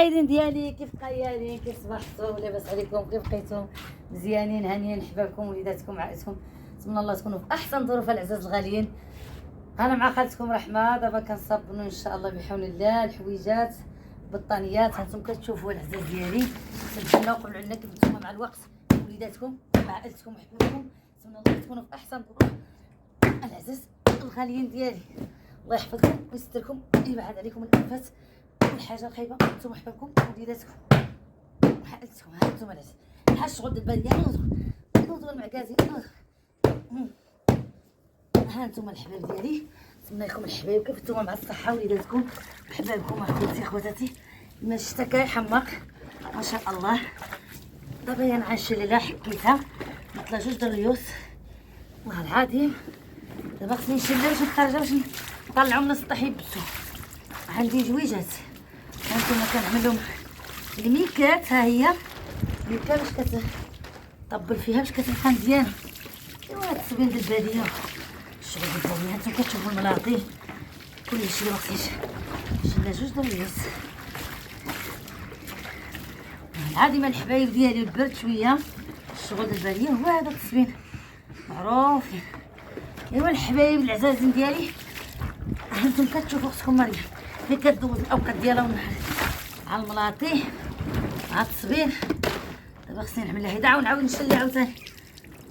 المشاهدين ديالي، كيف قيالين؟ كيف صبحتوا؟ لاباس عليكم؟ كيف بقيتوا؟ مزيانين هانيين؟ حبابكم وليداتكم عائلتكم نتمنى الله تكونوا في احسن ظروف العزاز الغاليين. انا مع خالتكم رحمه دابا كنصبنوا ان شاء الله بحول الله الحويجات البطانيات. هانتم كتشوفوا العزاز ديالي سجلنا وقبل علينا كيف نتوما مع الوقت وليداتكم مع عائلتكم وحبابكم نتمنى الله تكونوا في احسن ظروف العزاز الغاليين ديالي. الله يحفظكم ويستركم ويبعد عليكم الافات والحاجه الخايبه نتوما حبابكم وليداتكم وعائلتكم. ها نتوما العزاز بحال الشغل ديال البلديه نوضوا المعكازي ها نتوما الحباب ديالي. نتمنى لكم الحبايب كيف نتوما مع الصحه وليداتكم وحبابكم اخوتي اخواتاتي. ما الشتا كيحمق ما شاء الله. دابا هي نعشي ليله حكيتها نطلع جوج د الريوس والله العظيم. دابا خصني نشيلها باش نخرجها باش نطلعهم من السطح يبسوا. عندي جويجات هانتوما كنعمل لهم الميكات. ها هي الميكا باش كتطبل فيها باش كتبقى مزيانه. ايوا هاد الصبيان ديال الباديه الشغل ديال الباديه هانتوما كتشوفوا الملاطي كلشي اللي مخصنيش شلنا جوج د الريوس. العظيم الحبايب ديالي البرد شويه الشغل ديال الباديه هو هذا التصبين معروفين. ايوا الحبايب العزازين ديالي هانتم كتشوفوا اختكم مريم ملي كدوز الاوقات ديالها ونهار على الملاطي مع التصبير. دابا خصني نعمل لها هيدا ونعاود نشلي عاوتاني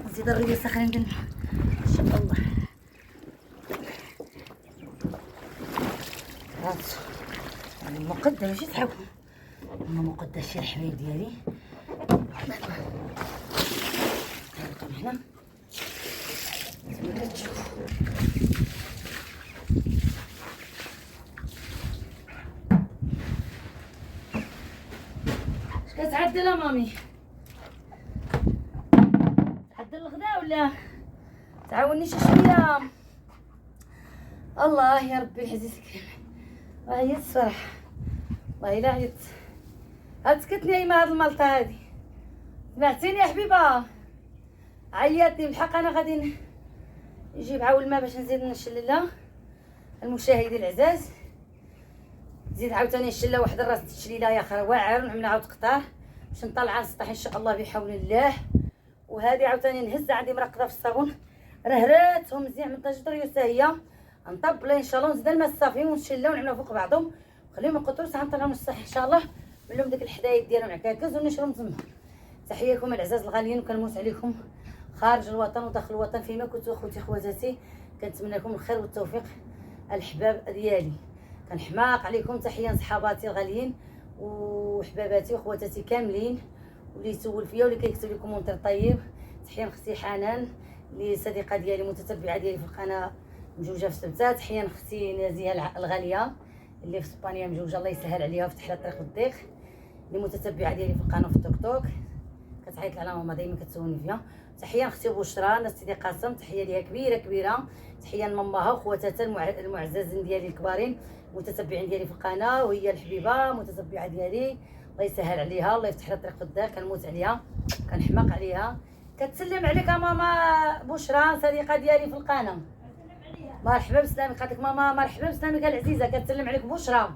نزيد الريوس اخرين ندير ان شاء الله. هذا المقدم ماشي تحاول انا مقدر شي الحبايب ديالي هنا اش كتعدل يا مامي؟ تعدل الغداء ولا تعاوني شي شويه؟ الله يا ربي العزيز الكريم عيطت الصراحه والله الا عيطت. سكتني ايما هاد الملطه هادي سمعتيني يا حبيبه؟ عيطتني بالحق. انا غادي نجيب عاول الماء باش نزيد نشل لها المشاهدين العزاز. نزيد عاوتاني نشل لها واحد الراس التشليله يا اخرى واعر ونعمل عاود قطار باش نطلع على السطح ان شاء الله بحول الله. وهذه عاوتاني نهز عندي مرقده في الصابون رهراتهم مزيان من طاجه ريوسه هي نطبلها ان شاء الله ونزيد الماء الصافي ونشلها ونعملها فوق بعضهم ونخليهم يقطروا ساعه نطلعهم للسطح ان شاء الله نعمل ديك الحدايد ديالهم عكاكز ونشرهم تما. تحيه لكم العزاز الغاليين وكنموت عليكم خارج الوطن وداخل الوطن فيما كنتوا اخوتي خواتاتي. كنتمنى لكم الخير والتوفيق الحباب ديالي. كنحماق عليكم. تحيه لصحاباتي الغاليين وحباباتي واخواتاتي كاملين واللي يسول فيا واللي كيكتب لي كومونتير طيب. تحيه لاختي حنان اللي صديقه ديالي متتبعه ديالي في القناه مجوجه في سبته. تحيه لاختي نازيه الغاليه اللي في اسبانيا مجوجه الله يسهل عليها وفتح لها الطريق والضيق اللي متتبعه ديالي في القناه في التيك توك كتعيط على ماما دائما كتسولني فيها. تحيه لاختي بشرى ناس سيدي قاسم تحيه ليها كبيره كبيره. تحيه لماماها وخواتاتها المعززين ديالي الكبارين متتبعين ديالي في القناه وهي الحبيبه متتبعه ديالي الله يسهل عليها الله يفتح لها الطريق والضيق. كنموت عليها كنحماق عليها. كتسلم عليك ماما بشرى صديقه ديالي في القناه. مرحبا بسلامك. قالت لك ماما مرحبا بسلامك العزيزه. كتسلم عليك بشرى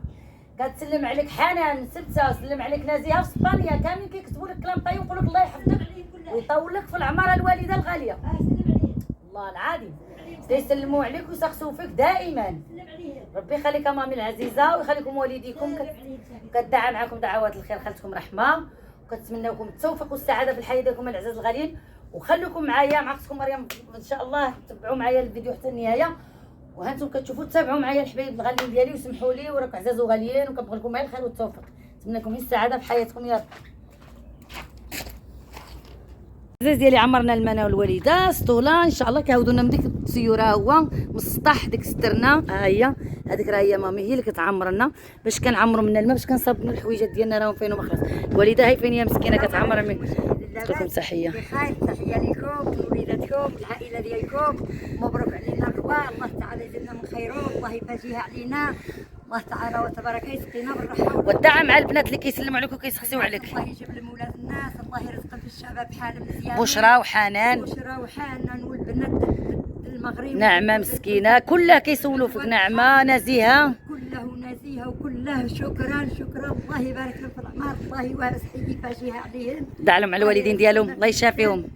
كتسلم عليك حنان سبته سلم عليك نازيه في اسبانيا كاملين كيكتبوا لك كلام طيب ويقولوا لك الله يحفظك ويطول لك في العمر الوالده الغاليه. الله العظيم يسلموا عليك ويسخسوا فيك دائما. ربي يخليك مامي العزيزه ويخليكم والديكم. كتدعى معكم دعوات الخير خالتكم رحمه وكنتمنى لكم التوفيق والسعاده في الحياه ديالكم العزاز الغاليين. وخليكم معايا مع اختكم مريم ان شاء الله تبعوا معايا الفيديو حتى النهايه. وهانتم كتشوفوا تابعوا معايا الحبايب الغاليين ديالي وسمحوا لي وراكم عزاز وغاليين وكنبغي لكم غير الخير والتوفيق. نتمنى لكم السعاده في حياتكم يا رب. العزاز ديالي عمرنا المنا والوالده سطوله ان شاء الله كيعاودونا من ديك السيوره هو من السطح ديك سترنا. ها هي هذيك راه هي مامي هي اللي كتعمر لنا باش كنعمروا من الماء باش كنصاوبوا الحويجات ديالنا راهم فين ومخلص. الوالده هاي فين هي مسكينه كتعمر لكم تحيه. بخير تحيه لكم وليداتكم العائله ديالكم. مبروك علينا الربا الله تعالى يزيدنا من خيره الله يفاجيها علينا الله تعالى وتبارك يسقينا بالرحمه والدعم مع البنات اللي كيسلموا عليك وكيسخسيو عليك. الله يجيب لمولاد الناس الله يرزقهم في الشباب حال مزيان. بشرى وحنان والبنات المغرب نعمه مسكينه كلها كيسولوا فيك. نعمه نزيهه كله نزيهه وكل الله شكرا شكرا. الله يبارك لهم في الأعمار، الله يوسع فاشيها عليهم. دعا لهم على الوالدين ديالهم الله يشافيهم.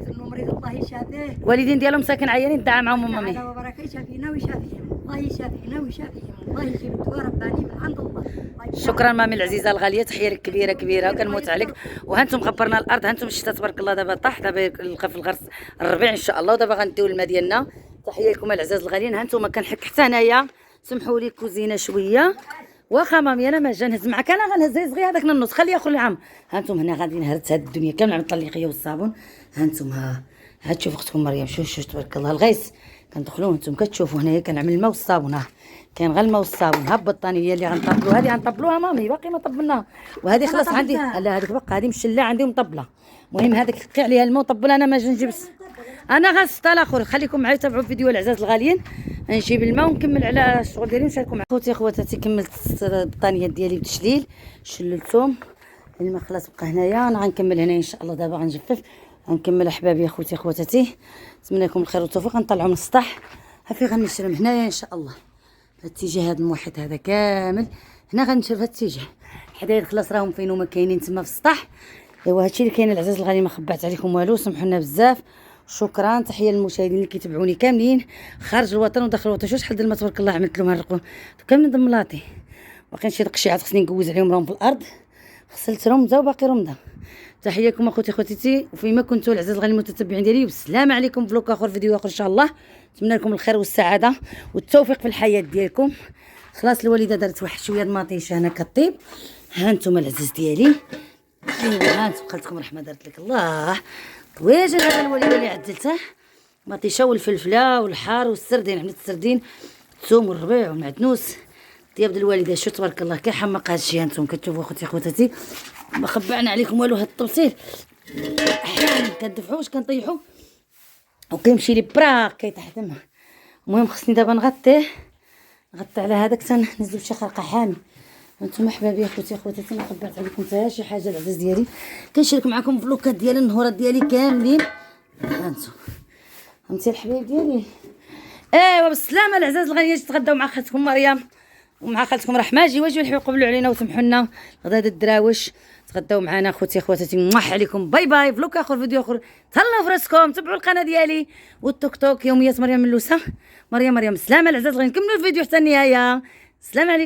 المريض الله يشافيه. الوالدين ديالهم ساكن عيانين، دعا معهم امي. تعالى وبارك يشافينا ويشافيهم، الله يشافينا ويشافيهم، الله يجيب الدواء رباني من عند الله. شكرا مامي العزيزه الغاليه، تحيه لك كبيره كبيره وكنموت عليك. وهانتم خبرنا الارض، هانتم الشتاء تبارك الله دابا طاح، دابا في الغرس الربيع ان شاء الله، ودابا غنديو الماء ديالنا. تحيه لكم العزاز الغاليين. هانتم كنحك حتى هنايا، سمحوا لي كوزينه شويه. واخا مامي انا ما جا نهز معك، انا غنهز غير هذاك النص، خليه اخر العام. هانتم هنا غادي نهرس هاد الدنيا كامله نعمل الطليقيه والصابون. هانتم ها تشوف اختكم مريم، شوف تبارك الله الغيس كندخلوا. هانتم كتشوفوا هنايا كنعمل الماء والصابون، ها كاين غير الماء والصابون. ها البطانيه هي اللي غنطبلوا، هذه غنطبلوها مامي باقي ما طبلناها، وهذه خلاص عندي. لا هذيك باقا، هذه مشله عندي ومطبله. المهم هذيك حقي عليها الماء وطبل. انا ما نجيبش، انا غنسطى الاخر. خليكم معايا تابعوا الفيديو العزاز الغاليين. نجيب الماء ونكمل على الشغل ديالي ونشارككم. خوتي خواتاتي كملت البطانيه ديالي بالتشليل، شللتهم، الماء خلاص بقى هنايا. انا غنكمل هنا ان شاء الله، دابا غنجفف غنكمل. احبابي اخوتي خواتاتي، نتمنى لكم الخير والتوفيق. غنطلعوا من السطح هافي غنشرم هنايا ان شاء الله. الاتجاه هذا الموحد هذا كامل هنا غنشر في الاتجاه. الحدايد خلاص راهم فين هما كاينين تما في السطح. ايوا هادشي اللي كاين العزاز الغالي، ما خبعت عليكم والو، سمحوا لنا بزاف. شكرا، تحيه للمشاهدين اللي كيتابعوني كاملين خارج الوطن وداخل الوطن. شحال د الماء تبارك الله عملت لهم هالرقم كاملين ضملاطي. باقيين شي رقشيعات خصني نكوز عليهم، راهم في الارض، غسلت رمضه وباقي رمضه. تحيه لكم اخوتي خواتاتي، وفيما كنتوا العزاز الغالي المتتبعين ديالي، والسلام عليكم. فلوق اخر، فيديو اخر ان شاء الله. نتمنى لكم الخير والسعاده والتوفيق في الحياه ديالكم. خلاص الوالده دارت واحد شويه د مطيشه هنا كطيب. ها انتم العزاز ديالي، ايوا ها انتم خالتكم رحمه دارت لك الله طويجه. هذا الوالده اللي عدلته مطيشه والفلفله والحار والسردين، عملت السردين الثوم والربيع والمعدنوس طياب د الوالده. شو تبارك الله كيحمق هادشي. هانتم كتشوفوا اخوتي خواتاتي، ما خبعنا عليكم والو. هاد التبصيل احيانا كندفعوش كنطيحو وكيمشي لي براك كيطيح تما. المهم خصني دابا نغطيه على هذاك، تنزل شي خرقه حامي. انتم احبابي اخوتي خواتاتي، ما خبعت عليكم حتى شي حاجه. العزاز ديالي كنشارك معكم فلوكات ديالي النهورات ديالي كاملين. هانتم فهمتي الحبايب ديالي. ايوا بالسلامه العزاز الغالي. تغداو مع خالتكم مريم ومع خالتكم رحمه. جيو الحبيب قبلوا علينا وسمحوا لنا غدا الدراوش. تغداو معنا خوتي خواتاتي، موح عليكم. باي باي. فلوك اخر، فيديو اخر. تهلاو في راسكم، تبعوا القناه ديالي والتوك توك يوميات مريم ملوسه. مريم السلامه العزاز الغالي. نكملوا الفيديو حتى النهايه. السلام عليكم.